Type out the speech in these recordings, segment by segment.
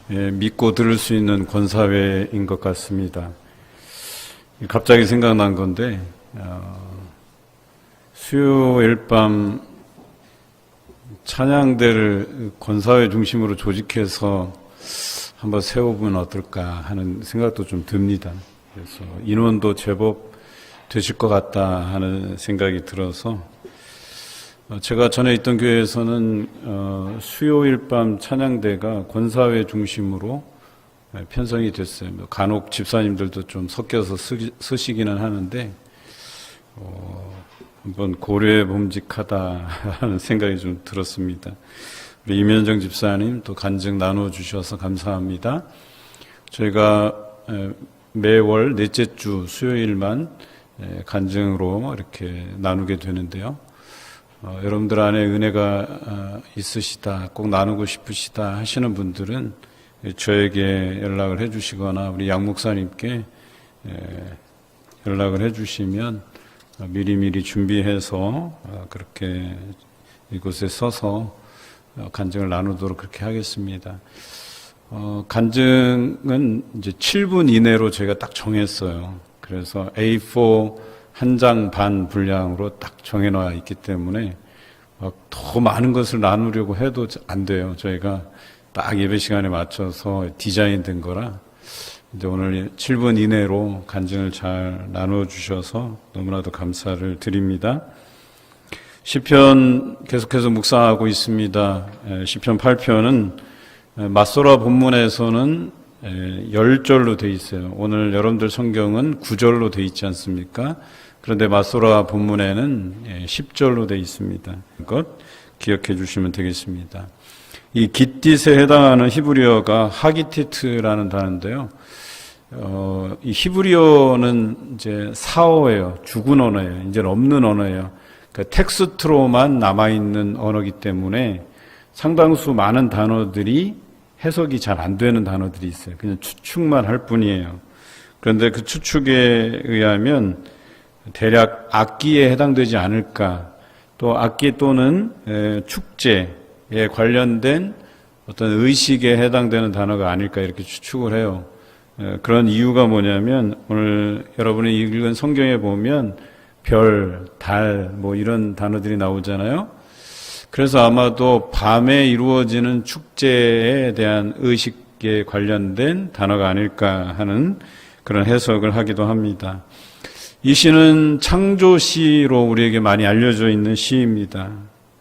믿고 들을 수 있는 권사회인 것 같습니다. 갑자기 생각난 건데 수요일 밤 찬양대를 권사회 중심으로 조직해서 한번 세워보면 어떨까 하는 생각도 좀 듭니다. 그래서 인원도 제법 되실 것 같다 하는 생각이 들어서 제가 전에 있던 교회에서는 수요일 밤 찬양대가 권사회 중심으로 편성이 됐어요. 간혹 집사님들도 좀 섞여서 쓰시기는 하는데 한번 고려해 봄직하다 하는 생각이 좀 들었습니다. 우리 이면정 집사님 또 간증 나눠주셔서 감사합니다. 저희가 매월 넷째 주 수요일만 간증으로 이렇게 나누게 되는데요. 여러분들 안에 은혜가 있으시다, 꼭 나누고 싶으시다 하시는 분들은 저에게 연락을 해 주시거나 우리 양 목사님께 연락을 해 주시면 미리미리 준비해서 그렇게 이곳에 서서 간증을 나누도록 그렇게 하겠습니다. 간증은 이제 7분 이내로 저희가 딱 정했어요. 그래서 A4 한 장 반 분량으로 딱 정해놔 있기 때문에 더 많은 것을 나누려고 해도 안 돼요. 저희가 딱 예배 시간에 맞춰서 디자인된 거라 이제 오늘 7분 이내로 간증을 잘 나누어 주셔서 너무나도 감사를 드립니다. 시편 계속해서 묵상하고 있습니다. 시편 8편은 맞소라 본문에서는 10절로 돼 있어요. 오늘 여러분들 성경은 9절로 돼 있지 않습니까? 그런데 맞소라 본문에는 10절로 돼 있습니다. 그것 기억해 주시면 되겠습니다. 이 깃딧에 해당하는 히브리어가 하기티트라는 단어인데요. 이 히브리어는 이제 사어예요. 죽은 언어예요. 이제 없는 언어예요. 그러니까 텍스트로만 남아있는 언어이기 때문에 상당수 많은 단어들이 해석이 잘 안 되는 단어들이 있어요. 그냥 추측만 할 뿐이에요. 그런데 그 추측에 의하면 대략 악기에 해당되지 않을까, 또 악기 또는 축제에 관련된 어떤 의식에 해당되는 단어가 아닐까 이렇게 추측을 해요. 그런 이유가 뭐냐면 오늘 여러분이 읽은 성경에 보면 별, 달 뭐 이런 단어들이 나오잖아요. 그래서 아마도 밤에 이루어지는 축제에 대한 의식에 관련된 단어가 아닐까 하는 그런 해석을 하기도 합니다. 이 시는 창조시로 우리에게 많이 알려져 있는 시입니다.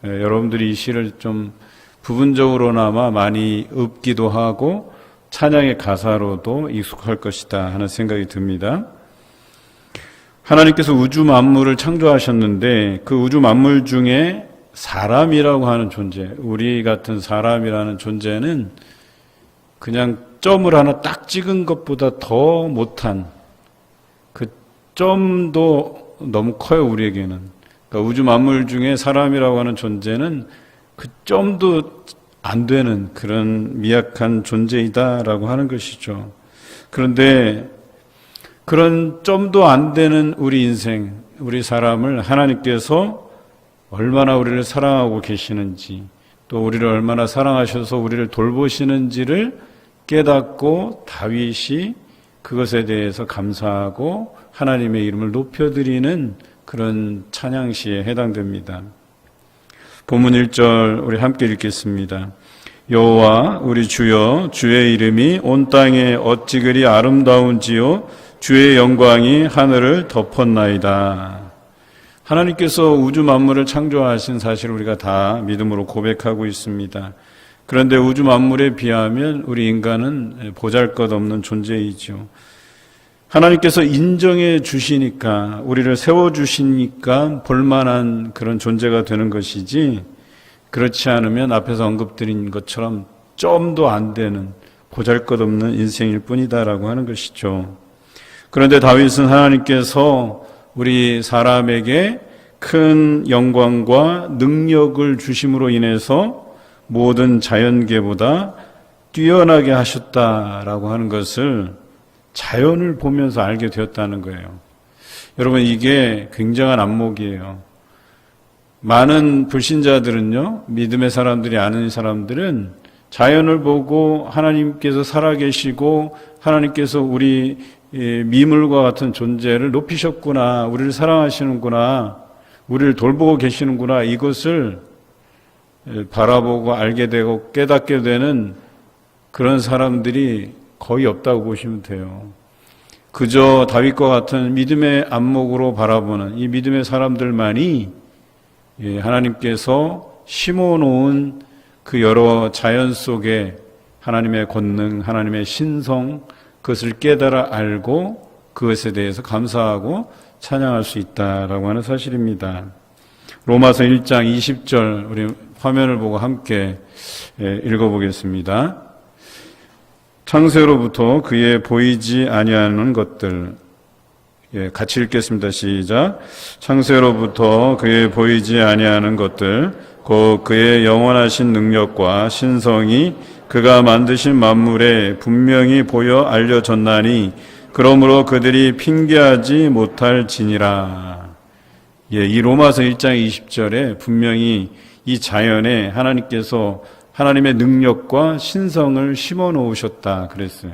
여러분들이 이 시를 좀 부분적으로나마 많이 읊기도 하고 찬양의 가사로도 익숙할 것이다 하는 생각이 듭니다. 하나님께서 우주 만물을 창조하셨는데 그 우주 만물 중에 사람이라고 하는 존재, 우리 같은 사람이라는 존재는 그냥 점을 하나 딱 찍은 것보다 더 못한, 그 점도 너무 커요, 우리에게는. 그러니까 우주 만물 중에 사람이라고 하는 존재는 그 점도 안 되는 그런 미약한 존재이다라고 하는 것이죠. 그런데 그런 점도 안 되는 우리 인생, 우리 사람을 하나님께서 얼마나 우리를 사랑하고 계시는지, 또 우리를 얼마나 사랑하셔서 우리를 돌보시는지를 깨닫고 다윗이 그것에 대해서 감사하고 하나님의 이름을 높여드리는 그런 찬양시에 해당됩니다. 본문 1절 우리 함께 읽겠습니다. 여호와 우리 주여, 주의 이름이 온 땅에 어찌 그리 아름다운지요, 주의 영광이 하늘을 덮었나이다. 하나님께서 우주 만물을 창조하신 사실을 우리가 다 믿음으로 고백하고 있습니다. 그런데 우주 만물에 비하면 우리 인간은 보잘것없는 존재이죠. 하나님께서 인정해 주시니까, 우리를 세워주시니까 볼만한 그런 존재가 되는 것이지, 그렇지 않으면 앞에서 언급드린 것처럼 점도 안 되는 보잘것없는 인생일 뿐이다라고 하는 것이죠. 그런데 다윗은 하나님께서 우리 사람에게 큰 영광과 능력을 주심으로 인해서 모든 자연계보다 뛰어나게 하셨다라고 하는 것을 자연을 보면서 알게 되었다는 거예요. 여러분, 이게 굉장한 안목이에요. 많은 불신자들은요, 믿음의 사람들이 아는 사람들은 자연을 보고 하나님께서 살아계시고 하나님께서 우리 미물과 같은 존재를 높이셨구나, 우리를 사랑하시는구나, 우리를 돌보고 계시는구나, 이것을 바라보고 알게 되고 깨닫게 되는 그런 사람들이 거의 없다고 보시면 돼요. 그저 다윗과 같은 믿음의 안목으로 바라보는 이 믿음의 사람들만이 하나님께서 심어놓은 그 여러 자연 속에 하나님의 권능, 하나님의 신성, 그것을 깨달아 알고 그것에 대해서 감사하고 찬양할 수 있다라고 하는 사실입니다. 로마서 1장 20절 우리 화면을 보고 함께 읽어보겠습니다. 창세로부터 그의 보이지 아니하는 것들, 같이 읽겠습니다. 시작. 창세로부터 그의 보이지 아니하는 것들, 곧 그의 영원하신 능력과 신성이 그가 만드신 만물에 분명히 보여 알려졌나니 그러므로 그들이 핑계하지 못할지니라. 이 로마서 1장 20절에 분명히 이 자연에 하나님께서 하나님의 능력과 신성을 심어 놓으셨다 그랬어요.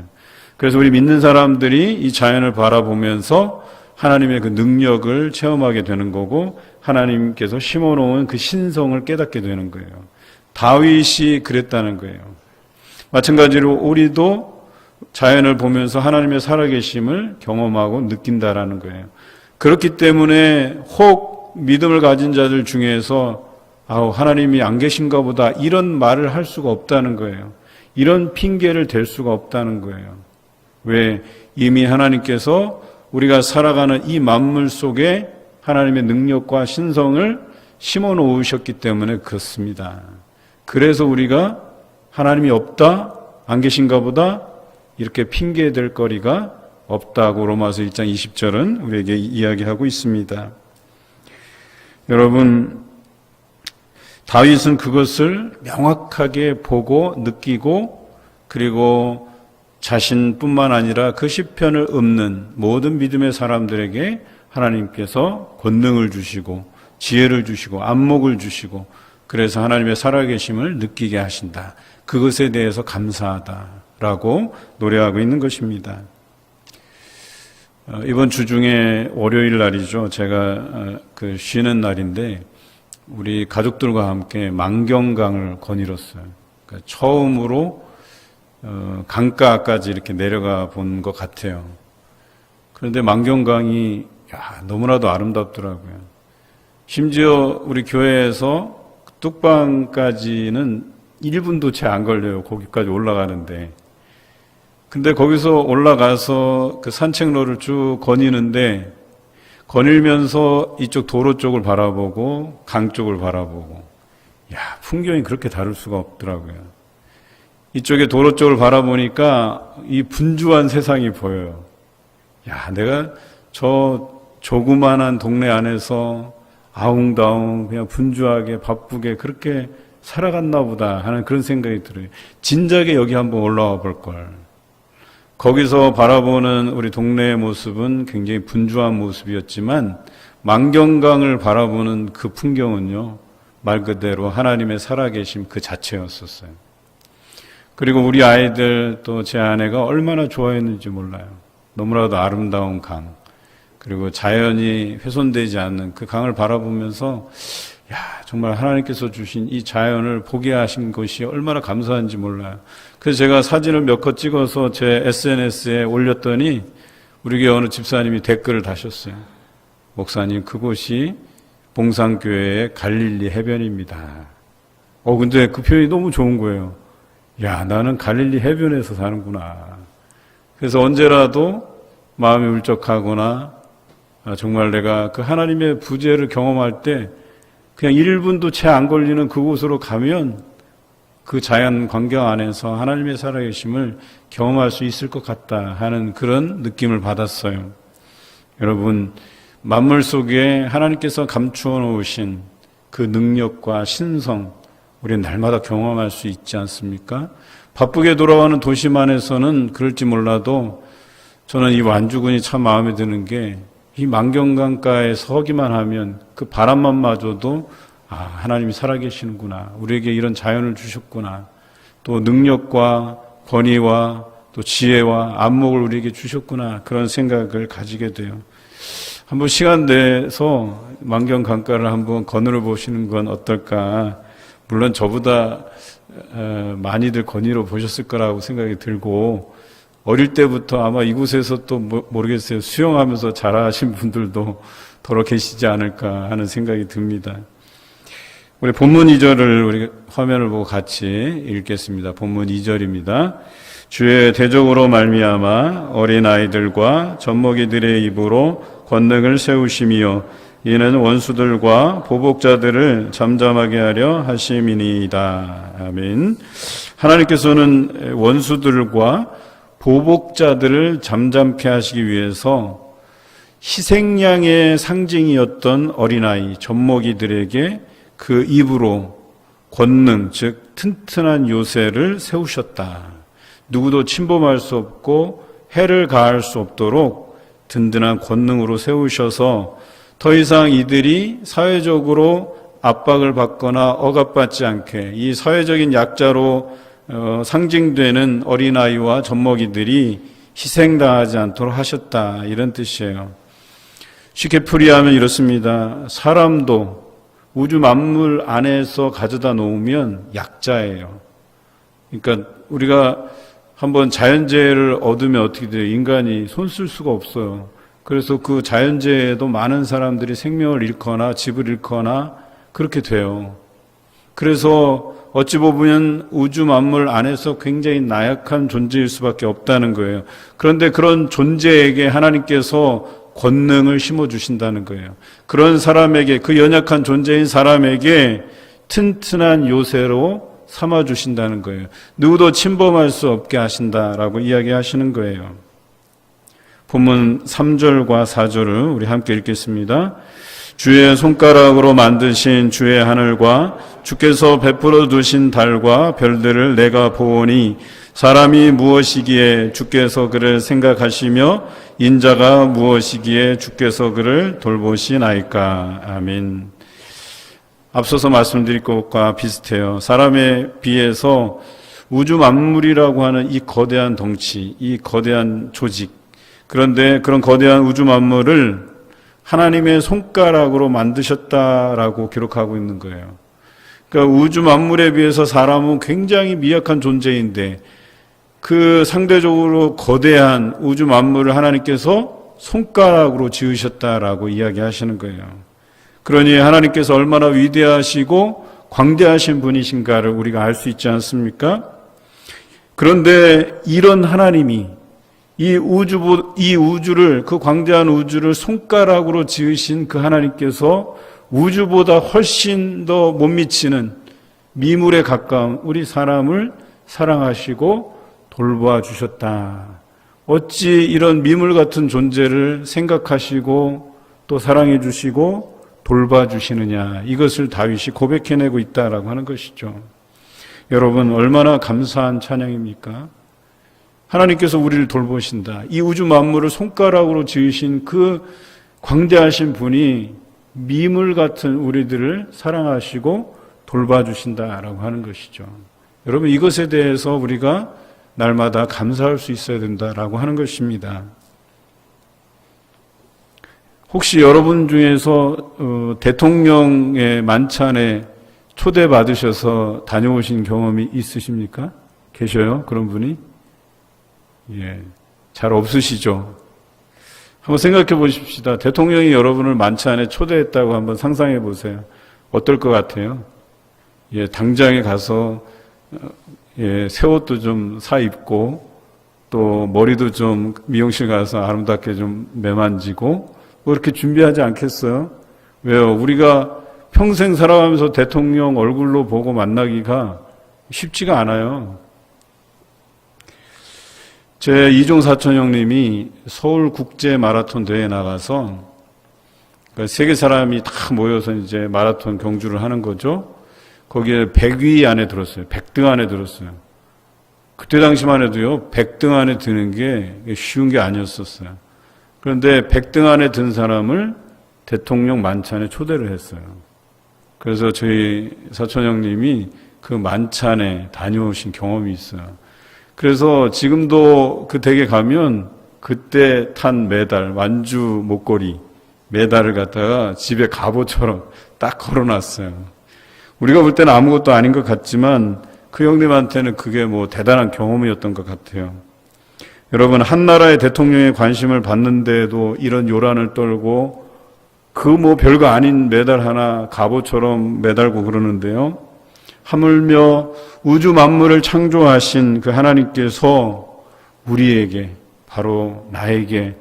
그래서 우리 믿는 사람들이 이 자연을 바라보면서 하나님의 그 능력을 체험하게 되는 거고 하나님께서 심어 놓은 그 신성을 깨닫게 되는 거예요. 다윗이 그랬다는 거예요. 마찬가지로 우리도 자연을 보면서 하나님의 살아계심을 경험하고 느낀다라는 거예요. 그렇기 때문에 혹 믿음을 가진 자들 중에서 하나님이 안 계신가 보다 이런 말을 할 수가 없다는 거예요. 이런 핑계를 댈 수가 없다는 거예요. 왜? 이미 하나님께서 우리가 살아가는 이 만물 속에 하나님의 능력과 신성을 심어 놓으셨기 때문에 그렇습니다. 그래서 우리가 하나님이 없다, 안 계신가 보다 이렇게 핑계댈 거리가 없다고 로마서 1장 20절은 우리에게 이야기하고 있습니다. 여러분, 다윗은 그것을 명확하게 보고 느끼고 그리고 자신뿐만 아니라 그 시편을 읊는 모든 믿음의 사람들에게 하나님께서 권능을 주시고 지혜를 주시고 안목을 주시고 그래서 하나님의 살아계심을 느끼게 하신다. 그것에 대해서 감사하다라고 노래하고 있는 것입니다. 이번 주 중에 월요일 날이죠. 제가 쉬는 날인데 우리 가족들과 함께 만경강을 거닐었어요. 그러니까 처음으로 강가까지 이렇게 내려가 본 것 같아요. 그런데 만경강이 너무나도 아름답더라고요. 심지어 우리 교회에서 뚝방까지는 1분도 채 안 걸려요. 거기까지 올라가는데. 근데 거기서 올라가서 그 산책로를 쭉 거니는데 거닐면서 이쪽 도로 쪽을 바라보고 강 쪽을 바라보고 풍경이 그렇게 다를 수가 없더라고요. 이쪽에 도로 쪽을 바라보니까 이 분주한 세상이 보여요. 내가 저 조그만한 동네 안에서 아웅다웅 그냥 분주하게 바쁘게 그렇게 살아갔나 보다 하는 그런 생각이 들어요. 진작에 여기 한번 올라와 볼 걸. 거기서 바라보는 우리 동네의 모습은 굉장히 분주한 모습이었지만 만경강을 바라보는 그 풍경은요, 말 그대로 하나님의 살아계심 그 자체였었어요. 그리고 우리 아이들 또 제 아내가 얼마나 좋아했는지 몰라요. 너무나도 아름다운 강, 그리고 자연이 훼손되지 않는 그 강을 바라보면서 정말 하나님께서 주신 이 자연을 보게 하신 것이 얼마나 감사한지 몰라요. 그래서 제가 사진을 몇 컷 찍어서 제 SNS에 올렸더니 우리 교회 어느 집사님이 댓글을 다셨어요. 목사님, 그곳이 봉산교회의 갈릴리 해변입니다. 근데 그 표현이 너무 좋은 거예요. 나는 갈릴리 해변에서 사는구나. 그래서 언제라도 마음이 울적하거나 정말 내가 그 하나님의 부재를 경험할 때 그냥 1분도 채 안 걸리는 그곳으로 가면 그 자연 광경 안에서 하나님의 살아계심을 경험할 수 있을 것 같다 하는 그런 느낌을 받았어요. 여러분, 만물 속에 하나님께서 감추어 놓으신 그 능력과 신성, 우리는 날마다 경험할 수 있지 않습니까? 바쁘게 돌아가는 도심 안에서는 그럴지 몰라도 저는 이 완주군이 참 마음에 드는 게 이 만경강가에 서기만 하면 그 바람만 맞아도 하나님이 살아계시는구나. 우리에게 이런 자연을 주셨구나. 또 능력과 권위와 또 지혜와 안목을 우리에게 주셨구나, 그런 생각을 가지게 돼요. 한번 시간 내서 만경 강가를 한번 거닐어 보시는 건 어떨까. 물론 저보다 많이들 거닐어 보셨을 거라고 생각이 들고, 어릴 때부터 아마 이곳에서 또 모르겠어요, 수영하면서 자라신 분들도 더러 계시지 않을까 하는 생각이 듭니다. 우리 본문 2절을 우리 화면을 보고 같이 읽겠습니다. 본문 2절입니다. 주의 대적으로 말미암아 어린아이들과 젖먹이들의 입으로 권능을 세우시며 이는 원수들과 보복자들을 잠잠하게 하려 하심이니이다. 아멘. 하나님께서는 원수들과 보복자들을 잠잠케 하시기 위해서 희생양의 상징이었던 어린아이, 젖먹이들에게 그 입으로 권능, 즉 튼튼한 요새를 세우셨다. 누구도 침범할 수 없고 해를 가할 수 없도록 든든한 권능으로 세우셔서 더 이상 이들이 사회적으로 압박을 받거나 억압받지 않게, 이 사회적인 약자로 상징되는 어린아이와 젖먹이들이 희생당하지 않도록 하셨다, 이런 뜻이에요. 쉽게 풀이하면 이렇습니다. 사람도 우주 만물 안에서 가져다 놓으면 약자예요. 그러니까 우리가 한번 자연재해를 얻으면 어떻게 돼요? 인간이 손 쓸 수가 없어요. 그래서 그 자연재해에도 많은 사람들이 생명을 잃거나 집을 잃거나 그렇게 돼요. 그래서 어찌 보면 우주 만물 안에서 굉장히 나약한 존재일 수밖에 없다는 거예요. 그런데 그런 존재에게 하나님께서 권능을 심어주신다는 거예요. 그런 사람에게, 그 연약한 존재인 사람에게 튼튼한 요새로 삼아주신다는 거예요. 누구도 침범할 수 없게 하신다라고 이야기하시는 거예요. 본문 3절과 4절을 우리 함께 읽겠습니다. 주의 손가락으로 만드신 주의 하늘과 주께서 베풀어 두신 달과 별들을 내가 보오니 사람이 무엇이기에 주께서 그를 생각하시며 인자가 무엇이기에 주께서 그를 돌보시나이까. 아멘. 앞서서 말씀드린 것과 비슷해요. 사람에 비해서 우주 만물이라고 하는 이 거대한 덩치, 이 거대한 조직, 그런데 그런 거대한 우주 만물을 하나님의 손가락으로 만드셨다라고 기록하고 있는 거예요. 그러니까 우주 만물에 비해서 사람은 굉장히 미약한 존재인데 그 상대적으로 거대한 우주 만물을 하나님께서 손가락으로 지으셨다라고 이야기하시는 거예요. 그러니 하나님께서 얼마나 위대하시고 광대하신 분이신가를 우리가 알 수 있지 않습니까? 그런데 이런 하나님이 이 우주를, 그 광대한 우주를 손가락으로 지으신 그 하나님께서 우주보다 훨씬 더 못 미치는 미물에 가까운 우리 사람을 사랑하시고 돌보아 주셨다. 어찌 이런 미물 같은 존재를 생각하시고 또 사랑해 주시고 돌봐주시느냐, 이것을 다윗이 고백해내고 있다라고 하는 것이죠. 여러분, 얼마나 감사한 찬양입니까? 하나님께서 우리를 돌보신다. 이 우주 만물을 손가락으로 지으신 그 광대하신 분이 미물 같은 우리들을 사랑하시고 돌봐주신다라고 하는 것이죠. 여러분, 이것에 대해서 우리가 날마다 감사할 수 있어야 된다라고 하는 것입니다. 혹시 여러분 중에서 대통령의 만찬에 초대받으셔서 다녀오신 경험이 있으십니까? 계셔요? 그런 분이? 예, 잘 없으시죠? 한번 생각해 보십시다. 대통령이 여러분을 만찬에 초대했다고 한번 상상해 보세요. 어떨 것 같아요? 예, 당장에 가서 새 옷도 좀 사 입고 또 머리도 좀 미용실 가서 아름답게 좀 매만지고 뭐 이렇게 준비하지 않겠어요? 왜요? 우리가 평생 살아가면서 대통령 얼굴로 보고 만나기가 쉽지가 않아요. 제 이종 사촌 형님이 서울 국제 마라톤 대회에 나가서 세계 사람이 다 모여서 이제 마라톤 경주를 하는 거죠. 거기에 100위 안에 들었어요. 100등 안에 들었어요. 그때 당시만 해도요, 100등 안에 드는 게 쉬운 게 아니었었어요. 그런데 100등 안에 든 사람을 대통령 만찬에 초대를 했어요. 그래서 저희 사촌 형님이 그 만찬에 다녀오신 경험이 있어요. 그래서 지금도 그 댁에 가면 그때 탄 메달, 완주 목걸이 메달을 갖다가 집에 갑옷처럼 딱 걸어놨어요. 우리가 볼 때는 아무것도 아닌 것 같지만 그 형님한테는 그게 뭐 대단한 경험이었던 것 같아요. 여러분, 한 나라의 대통령의 관심을 받는데도 이런 요란을 떨고 그 뭐 별거 아닌 메달 하나 갑옷처럼 매달고 그러는데요. 하물며 우주 만물을 창조하신 그 하나님께서 우리에게, 바로 나에게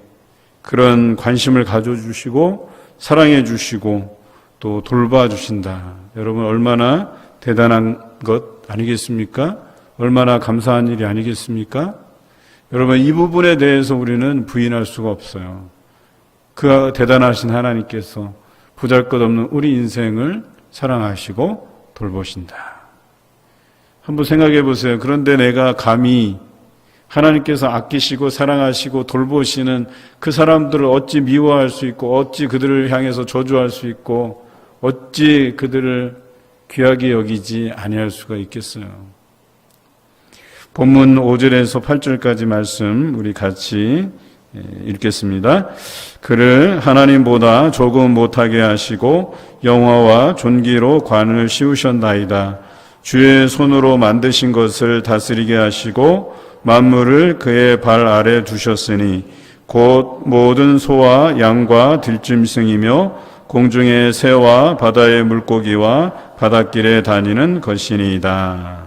그런 관심을 가져주시고 사랑해 주시고 또 돌봐주신다. 여러분, 얼마나 대단한 것 아니겠습니까? 얼마나 감사한 일이 아니겠습니까? 여러분, 이 부분에 대해서 우리는 부인할 수가 없어요. 그 대단하신 하나님께서 보잘것없는 우리 인생을 사랑하시고 돌보신다. 한번 생각해 보세요. 그런데 내가 감히 하나님께서 아끼시고 사랑하시고 돌보시는 그 사람들을 어찌 미워할 수 있고, 어찌 그들을 향해서 저주할 수 있고, 어찌 그들을 귀하게 여기지 아니할 수가 있겠어요. 본문 5절에서 8절까지 말씀 우리 같이 읽겠습니다. 그를 하나님보다 조금 못하게 하시고 영화와 존귀로 관을 씌우셨나이다. 주의 손으로 만드신 것을 다스리게 하시고 만물을 그의 발 아래 두셨으니 곧 모든 소와 양과 들짐승이며 공중의 새와 바다의 물고기와 바닷길에 다니는 것이니이다.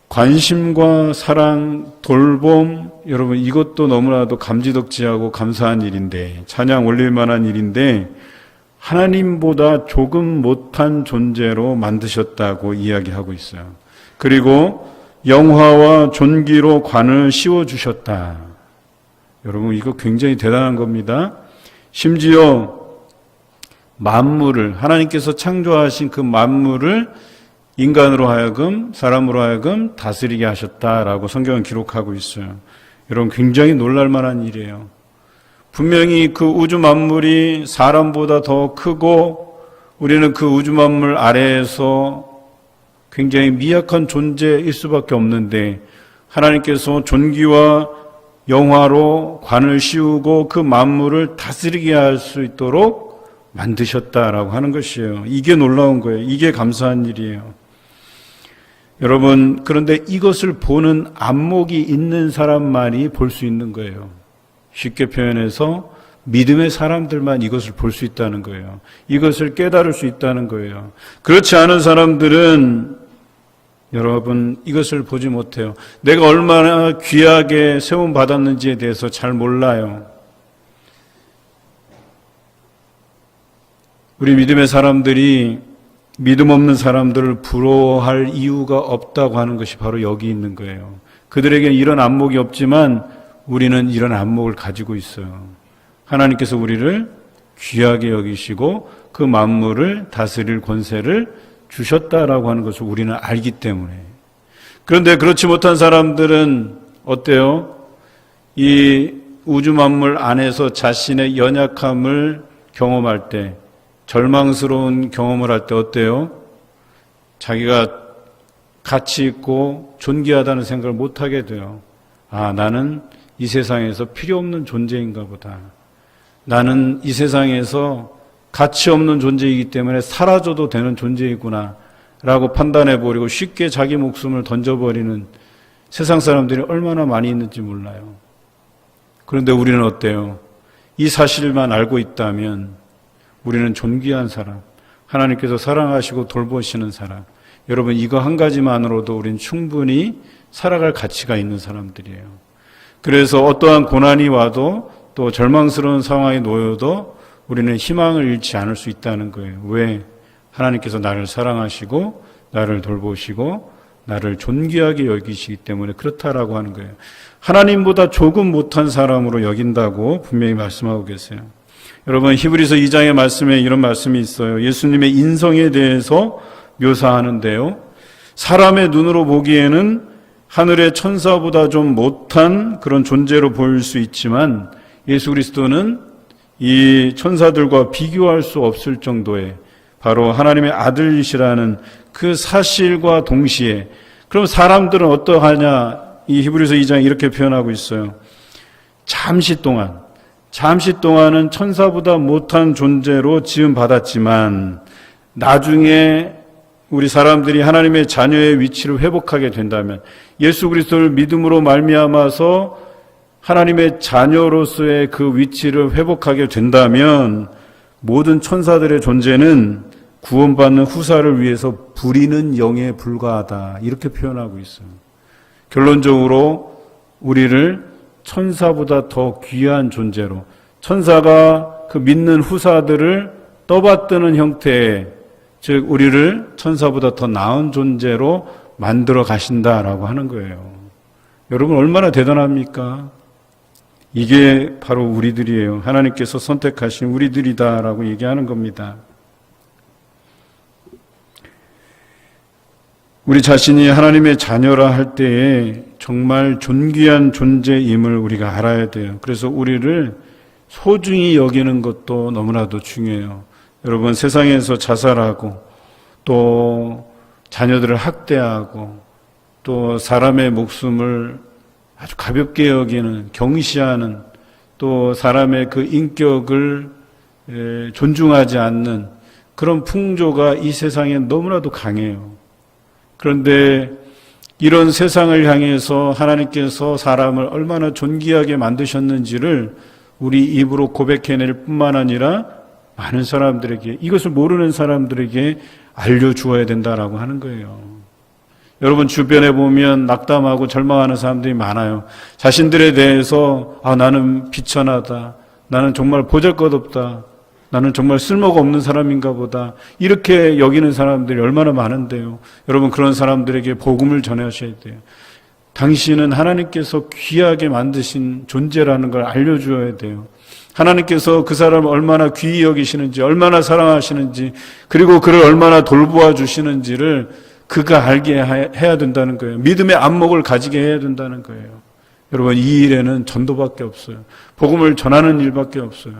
관심과 사랑, 돌봄, 여러분 이것도 너무나도 감지덕지하고 감사한 일인데, 찬양 올릴 만한 일인데 하나님보다 조금 못한 존재로 만드셨다고 이야기하고 있어요. 그리고 영화와 존귀로 관을 씌워주셨다. 여러분 이거 굉장히 대단한 겁니다. 심지어 만물을, 하나님께서 창조하신 그 만물을 인간으로 하여금, 사람으로 하여금 다스리게 하셨다라고 성경은 기록하고 있어요. 여러분 굉장히 놀랄 만한 일이에요. 분명히 그 우주 만물이 사람보다 더 크고 우리는 그 우주 만물 아래에서 굉장히 미약한 존재일 수밖에 없는데 하나님께서 존귀와 영화로 관을 씌우고 그 만물을 다스리게 할 수 있도록 만드셨다라고 하는 것이에요. 이게 놀라운 거예요. 이게 감사한 일이에요. 여러분, 그런데 이것을 보는 안목이 있는 사람만이 볼 수 있는 거예요. 쉽게 표현해서 믿음의 사람들만 이것을 볼 수 있다는 거예요. 이것을 깨달을 수 있다는 거예요. 그렇지 않은 사람들은 여러분 이것을 보지 못해요. 내가 얼마나 귀하게 세움받았는지에 대해서 잘 몰라요. 우리 믿음의 사람들이 믿음 없는 사람들을 부러워할 이유가 없다고 하는 것이 바로 여기 있는 거예요. 그들에게는 이런 안목이 없지만 우리는 이런 안목을 가지고 있어요. 하나님께서 우리를 귀하게 여기시고 그 만물을 다스릴 권세를 주셨다라고 하는 것을 우리는 알기 때문에. 그런데 그렇지 못한 사람들은 어때요? 이 우주 만물 안에서 자신의 연약함을 경험할 때, 절망스러운 경험을 할 때 어때요? 자기가 가치 있고 존귀하다는 생각을 못하게 돼요. 아, 나는 이 세상에서 필요 없는 존재인가 보다. 나는 이 세상에서 가치 없는 존재이기 때문에 사라져도 되는 존재이구나 라고 판단해버리고 쉽게 자기 목숨을 던져버리는 세상 사람들이 얼마나 많이 있는지 몰라요. 그런데 우리는 어때요? 이 사실만 알고 있다면 우리는 존귀한 사람, 하나님께서 사랑하시고 돌보시는 사람, 여러분 이거 한 가지만으로도 우리는 충분히 살아갈 가치가 있는 사람들이에요. 그래서 어떠한 고난이 와도 또 절망스러운 상황에 놓여도 우리는 희망을 잃지 않을 수 있다는 거예요. 왜? 하나님께서 나를 사랑하시고 나를 돌보시고 나를 존귀하게 여기시기 때문에 그렇다라고 하는 거예요. 하나님보다 조금 못한 사람으로 여긴다고 분명히 말씀하고 계세요. 여러분 히브리서 2장의 말씀에 이런 말씀이 있어요. 예수님의 인성에 대해서 묘사하는데요. 사람의 눈으로 보기에는 하늘의 천사보다 좀 못한 그런 존재로 보일 수 있지만 예수 그리스도는 이 천사들과 비교할 수 없을 정도의 바로 하나님의 아들이시라는 그 사실과 동시에, 그럼 사람들은 어떠하냐? 이 히브리서 2장 이렇게 표현하고 있어요. 잠시 동안은 천사보다 못한 존재로 지음받았지만 나중에 우리 사람들이 하나님의 자녀의 위치를 회복하게 된다면, 예수 그리스도를 믿음으로 말미암아서 하나님의 자녀로서의 그 위치를 회복하게 된다면 모든 천사들의 존재는 구원받는 후사를 위해서 부리는 영에 불과하다, 이렇게 표현하고 있어요. 결론적으로 우리를 천사보다 더 귀한 존재로, 천사가 그 믿는 후사들을 떠받드는 형태의, 즉 우리를 천사보다 더 나은 존재로 만들어 가신다라고 하는 거예요. 여러분 얼마나 대단합니까? 이게 바로 우리들이에요. 하나님께서 선택하신 우리들이다라고 얘기하는 겁니다. 우리 자신이 하나님의 자녀라 할 때에 정말 존귀한 존재임을 우리가 알아야 돼요. 그래서 우리를 소중히 여기는 것도 너무나도 중요해요. 여러분, 세상에서 자살하고 또 자녀들을 학대하고 또 사람의 목숨을 아주 가볍게 여기는, 경시하는, 또 사람의 그 인격을 존중하지 않는 그런 풍조가 이 세상에 너무나도 강해요. 그런데 이런 세상을 향해서 하나님께서 사람을 얼마나 존귀하게 만드셨는지를 우리 입으로 고백해낼 뿐만 아니라 많은 사람들에게, 이것을 모르는 사람들에게 알려주어야 된다라고 하는 거예요. 여러분 주변에 보면 낙담하고 절망하는 사람들이 많아요. 자신들에 대해서 나는 비천하다, 나는 정말 보잘것없다, 나는 정말 쓸모가 없는 사람인가 보다, 이렇게 여기는 사람들이 얼마나 많은데요. 여러분 그런 사람들에게 복음을 전하셔야 돼요. 당신은 하나님께서 귀하게 만드신 존재라는 걸 알려주어야 돼요. 하나님께서 그 사람을 얼마나 귀히 여기시는지, 얼마나 사랑하시는지, 그리고 그를 얼마나 돌보아 주시는지를 그가 알게 해야 된다는 거예요. 믿음의 안목을 가지게 해야 된다는 거예요. 여러분 이 일에는 전도밖에 없어요. 복음을 전하는 일밖에 없어요.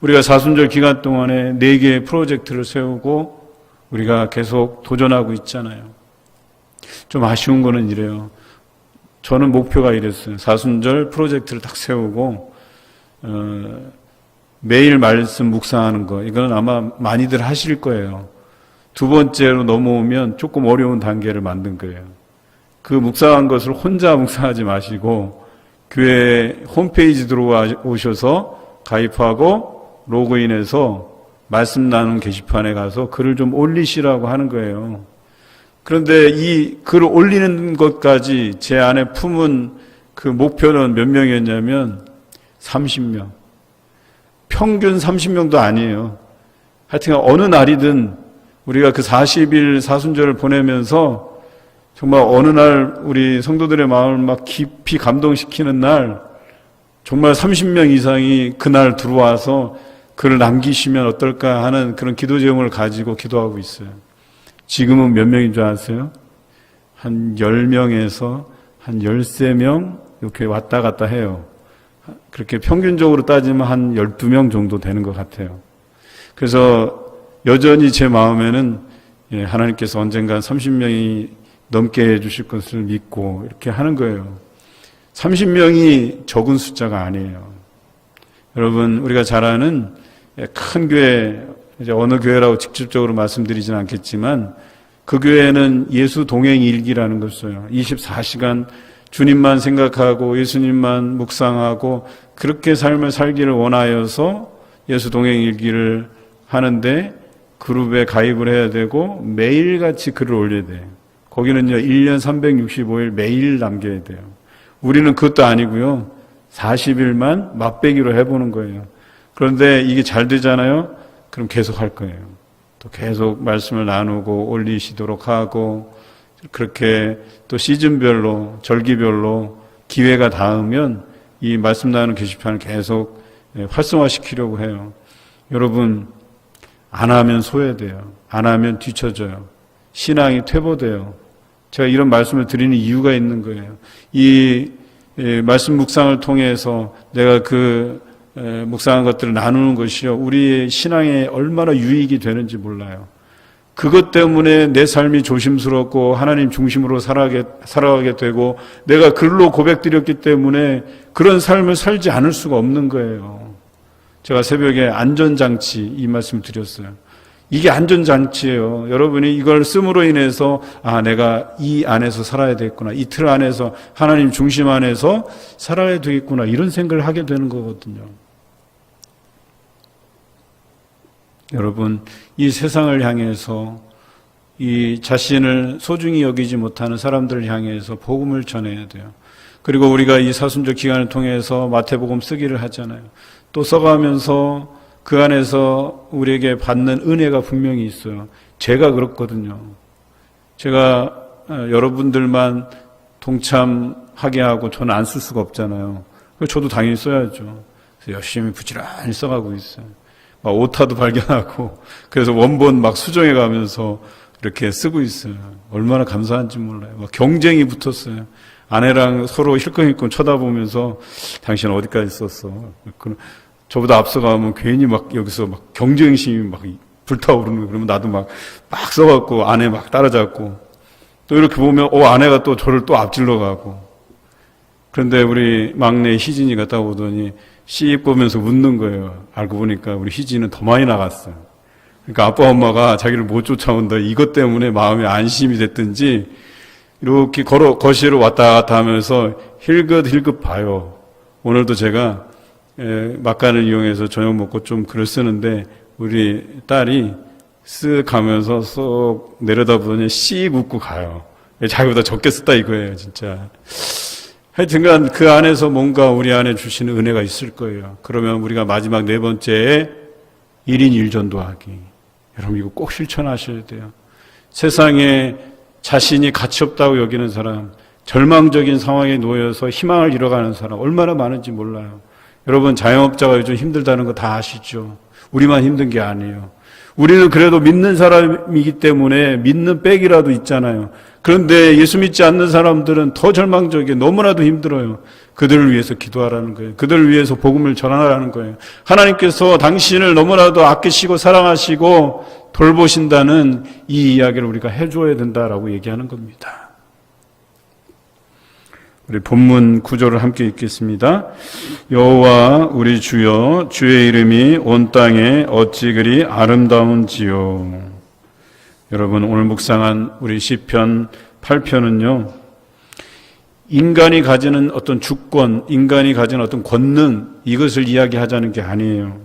우리가 사순절 기간 동안에 4개의 프로젝트를 세우고 우리가 계속 도전하고 있잖아요. 좀 아쉬운 거는 이래요. 저는 목표가 이랬어요. 사순절 프로젝트를 딱 세우고 매일 말씀 묵상하는 거, 이거는 아마 많이들 하실 거예요. 2번째로 넘어오면 조금 어려운 단계를 만든 거예요. 그 묵상한 것을 혼자 묵상하지 마시고 교회 홈페이지 들어오셔서 가입하고 로그인해서 말씀 나눈 게시판에 가서 글을 좀 올리시라고 하는 거예요. 그런데 이 글을 올리는 것까지 제 안에 품은 그 목표는 몇 명이었냐면 30명. 평균 30명도 아니에요. 하여튼 어느 날이든 우리가 그 40일 사순절을 보내면서 정말 어느 날 우리 성도들의 마음을 막 깊이 감동시키는 날, 정말 30명 이상이 그날 들어와서 글을 남기시면 어떨까 하는 그런 기도 제목을 가지고 기도하고 있어요. 지금은 몇 명인 줄 아세요? 한 10명에서 한 13명 이렇게 왔다 갔다 해요. 그렇게 평균적으로 따지면 한 12명 정도 되는 것 같아요. 그래서 여전히 제 마음에는 하나님께서 언젠간 30명이 넘게 해주실 것을 믿고 이렇게 하는 거예요. 30명이 적은 숫자가 아니에요. 여러분 우리가 잘 아는 큰 교회, 이제 어느 교회라고 직접적으로 말씀드리진 않겠지만 그 교회는 예수 동행 일기라는 걸 써요. 24시간 주님만 생각하고 예수님만 묵상하고 그렇게 삶을 살기를 원하여서 예수 동행 일기를 하는데 그룹에 가입을 해야 되고 매일같이 글을 올려야 돼요. 거기는요 1년 365일 매일 남겨야 돼요. 우리는 그것도 아니고요 40일만 맛배기로 해보는 거예요. 그런데 이게 잘 되잖아요. 그럼 계속 할 거예요. 또 계속 말씀을 나누고 올리시도록 하고, 그렇게 또 시즌별로 절기별로 기회가 닿으면 이 말씀 나누는 게시판을 계속 활성화시키려고 해요. 여러분 안 하면 소외돼요. 안 하면 뒤처져요. 신앙이 퇴보돼요. 제가 이런 말씀을 드리는 이유가 있는 거예요. 이 말씀 묵상을 통해서 내가 그 묵상한 것들을 나누는 것이요 우리의 신앙에 얼마나 유익이 되는지 몰라요. 그것 때문에 내 삶이 조심스럽고 하나님 중심으로 살아가게 되고 내가 글로 고백드렸기 때문에 그런 삶을 살지 않을 수가 없는 거예요. 제가 새벽에 안전장치 이 말씀 드렸어요. 이게 안전장치예요. 여러분이 이걸 씀으로 인해서 내가 이 안에서 살아야 되겠구나. 이 틀 안에서 하나님 중심 안에서 살아야 되겠구나. 이런 생각을 하게 되는 거거든요. 여러분, 이 세상을 향해서 이 자신을 소중히 여기지 못하는 사람들을 향해서 복음을 전해야 돼요. 그리고 우리가 이 사순절 기간을 통해서 마태복음 쓰기를 하잖아요. 또 써가면서 그 안에서 우리에게 받는 은혜가 분명히 있어요. 제가 그렇거든요. 제가 여러분들만 동참하게 하고 저는 안 쓸 수가 없잖아요. 저도 당연히 써야죠. 그래서 열심히 부지런히 써가고 있어요. 막 오타도 발견하고 그래서 원본 막 수정해 가면서 이렇게 쓰고 있어요. 얼마나 감사한지 몰라요. 막 경쟁이 붙었어요. 아내랑 서로 힐끔힐끔 쳐다보면서 당신 어디까지 썼어? 저보다 앞서가면 괜히 막 여기서 막 경쟁심이 막 불타오르는 거예요. 그러면 나도 막 써갖고 아내 막 따라잡고 또 이렇게 보면 아내가 또 저를 또 앞질러 가고 그런데 우리 막내 희진이가 딱 오더니 씩 보면서 웃는 거예요. 알고 보니까 우리 희진은 더 많이 나갔어요. 그러니까 아빠 엄마가 자기를 못 쫓아온다 이것 때문에 마음이 안심이 됐든지 이렇게 거실을 왔다 갔다 하면서 힐긋힐긋 봐요. 오늘도 제가 막간을 이용해서 저녁 먹고 좀 글을 쓰는데 우리 딸이 쓱 가면서 쏙 내려다보더니 씩 웃고 가요. 자기보다 적게 썼다 이거예요, 진짜. 하여튼간 그 안에서 뭔가 우리 안에 주시는 은혜가 있을 거예요. 그러면 우리가 마지막 4번째에 1인 1전도하기. 여러분 이거 꼭 실천하셔야 돼요. 세상에 자신이 가치 없다고 여기는 사람, 절망적인 상황에 놓여서 희망을 잃어가는 사람 얼마나 많은지 몰라요. 여러분 자영업자가 요즘 힘들다는 거 다 아시죠? 우리만 힘든 게 아니에요. 우리는 그래도 믿는 사람이기 때문에 믿는 백이라도 있잖아요. 그런데 예수 믿지 않는 사람들은 더 절망적이에요. 너무나도 힘들어요. 그들을 위해서 기도하라는 거예요. 그들을 위해서 복음을 전하라는 거예요. 하나님께서 당신을 너무나도 아끼시고 사랑하시고 돌보신다는 이 이야기를 우리가 해줘야 된다라고 얘기하는 겁니다. 우리 본문 구절을 함께 읽겠습니다. 여호와 우리 주여 주의 이름이 온 땅에 어찌 그리 아름다운지요. 여러분 오늘 묵상한 우리 시편 8편은요. 인간이 가지는 어떤 주권, 인간이 가지는 어떤 권능 이것을 이야기하자는 게 아니에요.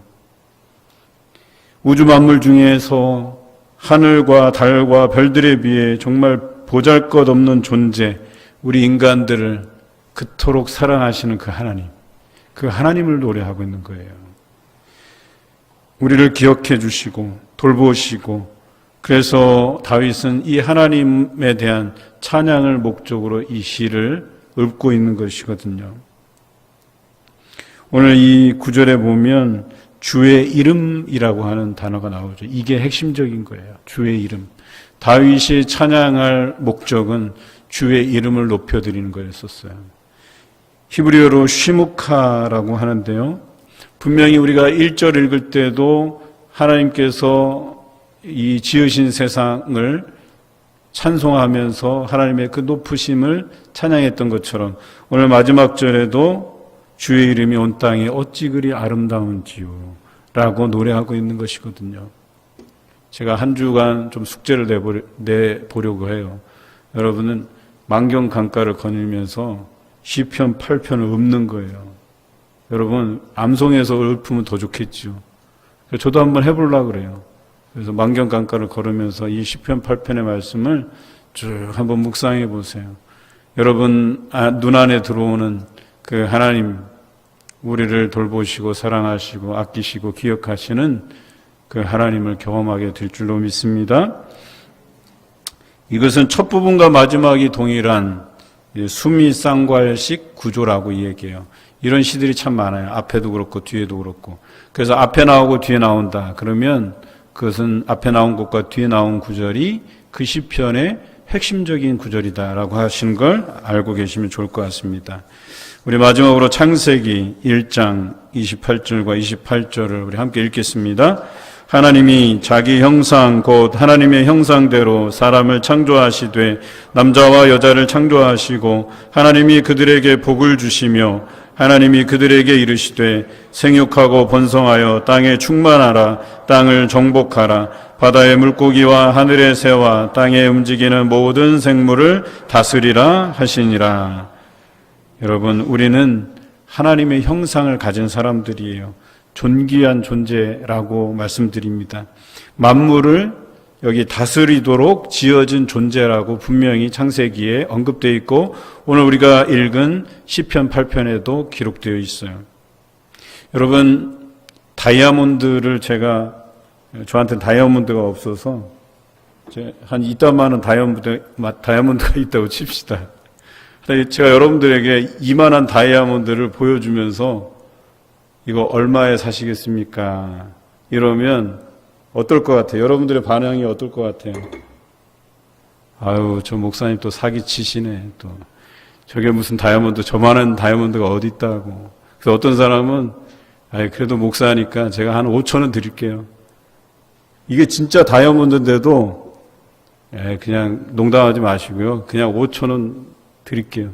우주 만물 중에서 하늘과 달과 별들에 비해 정말 보잘것없는 존재 우리 인간들을 그토록 사랑하시는 그 하나님을 노래하고 있는 거예요. 우리를 기억해 주시고 돌보시고 그래서 다윗은 이 하나님에 대한 찬양을 목적으로 이 시를 읊고 있는 것이거든요. 오늘 이 구절에 보면 주의 이름이라고 하는 단어가 나오죠. 이게 핵심적인 거예요. 주의 이름. 다윗이 찬양할 목적은 주의 이름을 높여드리는 거였었어요. 히브리어로 쉬무카라고 하는데요. 분명히 우리가 1절 읽을 때도 하나님께서 이 지으신 세상을 찬송하면서 하나님의 그 높으심을 찬양했던 것처럼 오늘 마지막 절에도 주의 이름이 온 땅에 어찌 그리 아름다운지요 라고 노래하고 있는 것이거든요. 제가 한 주간 좀 숙제를 내보려고 해요. 여러분은 만경 강가를 거닐면서 시편 8편을 읊는 거예요. 여러분 암송해서 읊으면 더 좋겠죠. 저도 한번 해보려고 그래요. 그래서 만경 강가를 걸으면서 이 시편 8편의 말씀을 쭉 한번 묵상해 보세요. 여러분 눈안에 들어오는 그 하나님 우리를 돌보시고 사랑하시고 아끼시고 기억하시는 그 하나님을 경험하게 될 줄로 믿습니다. 이것은 첫 부분과 마지막이 동일한 수미쌍괄식 구조라고 얘기해요. 이런 시들이 참 많아요. 앞에도 그렇고 뒤에도 그렇고. 그래서 앞에 나오고 뒤에 나온다. 그러면 그것은 앞에 나온 것과 뒤에 나온 구절이 그 시편의 핵심적인 구절이다라고 하시는 걸 알고 계시면 좋을 것 같습니다. 우리 마지막으로 창세기 1장 28절과 28절을 우리 함께 읽겠습니다. 하나님이 자기 형상 곧 하나님의 형상대로 사람을 창조하시되 남자와 여자를 창조하시고 하나님이 그들에게 복을 주시며 하나님이 그들에게 이르시되 생육하고 번성하여 땅에 충만하라. 땅을 정복하라. 바다의 물고기와 하늘의 새와 땅에 움직이는 모든 생물을 다스리라 하시니라. 여러분, 우리는 하나님의 형상을 가진 사람들이에요. 존귀한 존재라고 말씀드립니다. 만물을 여기 다스리도록 지어진 존재라고 분명히 창세기에 언급되어 있고 오늘 우리가 읽은 시편 8편에도 기록되어 있어요. 여러분, 다이아몬드를 저한테는 다이아몬드가 없어서 한 이따만한 다이아몬드가 있다고 칩시다. 제가 여러분들에게 이만한 다이아몬드를 보여주면서 이거 얼마에 사시겠습니까? 이러면 어떨 것 같아요? 여러분들의 반응이 어떨 것 같아요? 아유, 저 목사님 또 사기치시네. 또 저게 무슨 다이아몬드, 저만한 다이아몬드가 어디 있다고. 그래서 어떤 사람은 그래도 목사니까 제가 한 5,000원 드릴게요. 이게 진짜 다이아몬드인데도 그냥 농담하지 마시고요. 그냥 5,000원 드릴게요.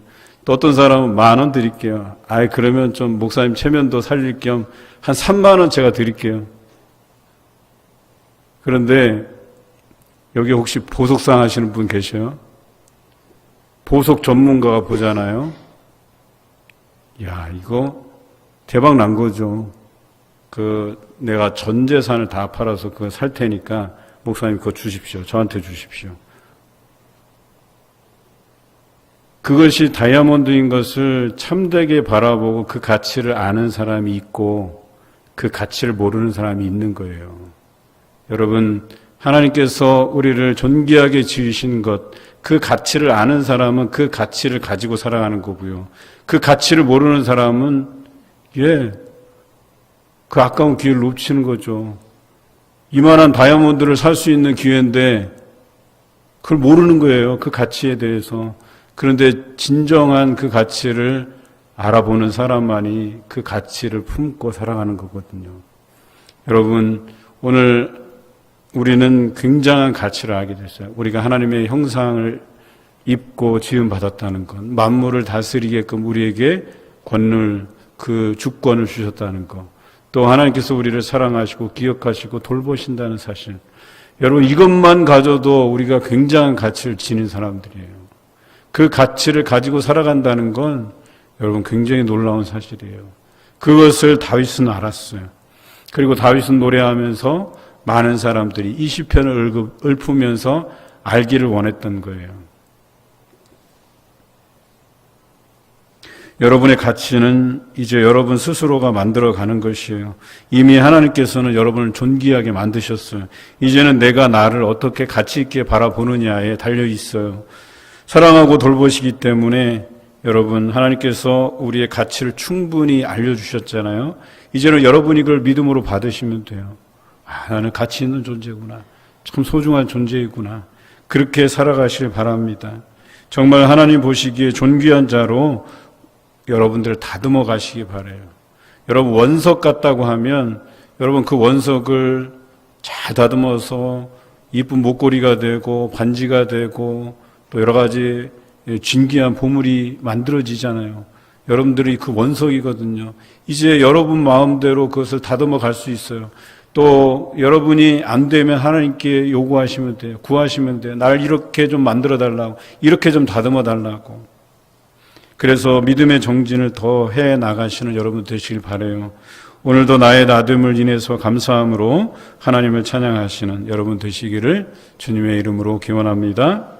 또 어떤 사람은 10,000원 드릴게요. 그러면 좀 목사님 체면도 살릴 겸 한 30,000원 제가 드릴게요. 그런데 여기 혹시 보석상 하시는 분 계셔요? 보석 전문가가 보잖아요. 야, 이거 대박 난 거죠. 내가 전 재산을 다 팔아서 그거 살 테니까 목사님 그거 주십시오. 저한테 주십시오. 그것이 다이아몬드인 것을 참되게 바라보고 그 가치를 아는 사람이 있고 그 가치를 모르는 사람이 있는 거예요. 여러분, 하나님께서 우리를 존귀하게 지으신 것, 그 가치를 아는 사람은 그 가치를 가지고 살아가는 거고요. 그 가치를 모르는 사람은 그 아까운 기회를 놓치는 거죠. 이만한 다이아몬드를 살 수 있는 기회인데 그걸 모르는 거예요. 그 가치에 대해서. 그런데 진정한 그 가치를 알아보는 사람만이 그 가치를 품고 살아가는 거거든요. 여러분, 오늘 우리는 굉장한 가치를 알게 됐어요. 우리가 하나님의 형상을 입고 지음받았다는 것, 만물을 다스리게끔 우리에게 권을, 그 주권을 주셨다는 것, 또 하나님께서 우리를 사랑하시고 기억하시고 돌보신다는 사실. 여러분, 이것만 가져도 우리가 굉장한 가치를 지닌 사람들이에요. 그 가치를 가지고 살아간다는 건 여러분 굉장히 놀라운 사실이에요. 그것을 다윗은 알았어요. 그리고 다윗은 노래하면서 많은 사람들이 이 시편을 읊으면서 알기를 원했던 거예요. 여러분의 가치는 이제 여러분 스스로가 만들어가는 것이에요. 이미 하나님께서는 여러분을 존귀하게 만드셨어요. 이제는 내가 나를 어떻게 가치 있게 바라보느냐에 달려 있어요. 사랑하고 돌보시기 때문에 여러분, 하나님께서 우리의 가치를 충분히 알려주셨잖아요. 이제는 여러분이 그걸 믿음으로 받으시면 돼요. 나는 가치 있는 존재구나. 참 소중한 존재이구나. 그렇게 살아가시길 바랍니다. 정말 하나님 보시기에 존귀한 자로 여러분들을 다듬어 가시기 바라요. 여러분, 원석 같다고 하면 여러분 그 원석을 잘 다듬어서 이쁜 목걸이가 되고 반지가 되고 또 여러 가지 진귀한 보물이 만들어지잖아요. 여러분들이 그 원석이거든요. 이제 여러분 마음대로 그것을 다듬어 갈 수 있어요. 또 여러분이 안 되면 하나님께 요구하시면 돼요. 구하시면 돼요. 날 이렇게 좀 만들어 달라고, 이렇게 좀 다듬어 달라고. 그래서 믿음의 정진을 더 해 나가시는 여러분 되시길 바라요. 오늘도 나의 나됨을 인해서 감사함으로 하나님을 찬양하시는 여러분 되시기를 주님의 이름으로 기원합니다.